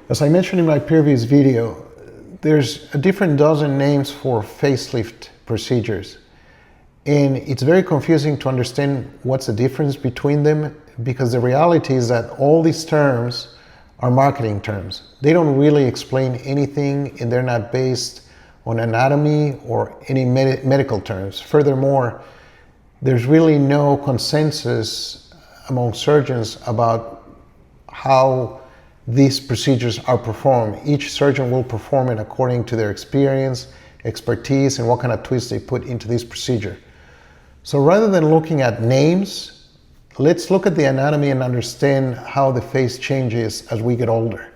As I mentioned in my previous video, there's a different dozen names for facelift procedures. And it's very confusing to understand what's the difference between them, because the reality is that all these terms are marketing terms. They don't really explain anything, and they're not based on anatomy or any medical terms. Furthermore, there's really no consensus among surgeons about how these procedures are performed. Each surgeon will perform it according to their experience, expertise, and what kind of twist they put into this procedure. So rather than looking at names, let's look at the anatomy and understand how the face changes as we get older.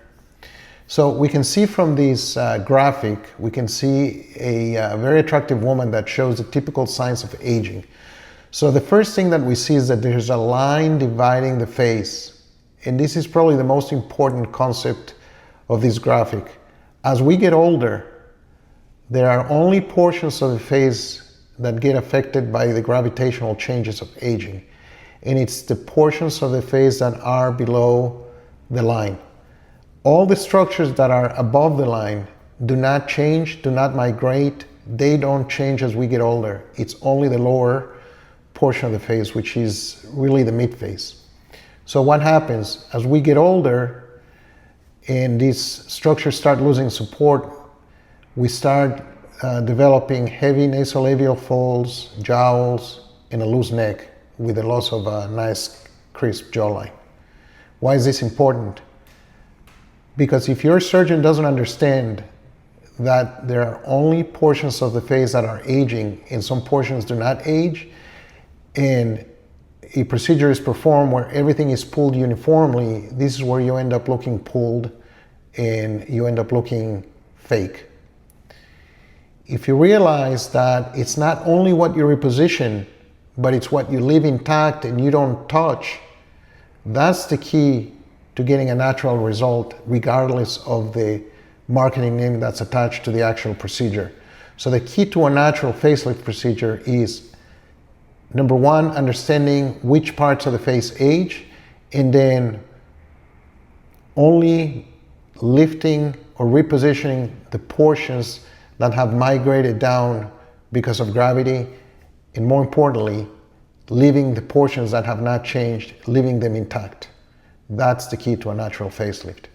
So we can see from this graphic, we can see a very attractive woman that shows the typical signs of aging. So the first thing that we see is that there's a line dividing the face. And this is probably the most important concept of this graphic. As we get older, there are only portions of the face that get affected by the gravitational changes of aging. And it's the portions of the face that are below the line. All the structures that are above the line do not change, do not migrate. They don't change as we get older. It's only the lower portion of the face, which is really the mid-face. So what happens as we get older and these structures start losing support, we start developing heavy nasolabial folds, jowls, and a loose neck with the loss of a nice crisp jawline. Why is this important? Because if your surgeon doesn't understand that there are only portions of the face that are aging and some portions do not age, and a procedure is performed where everything is pulled uniformly, this is where you end up looking pulled and you end up looking fake. If you realize that it's not only what you reposition, but it's what you leave intact and you don't touch, that's the key to getting a natural result regardless of the marketing name that's attached to the actual procedure. So the key to a natural facelift procedure is, number one, understanding which parts of the face age, and then only lifting or repositioning the portions that have migrated down because of gravity, and more importantly, leaving the portions that have not changed, leaving them intact. That's the key to a natural facelift.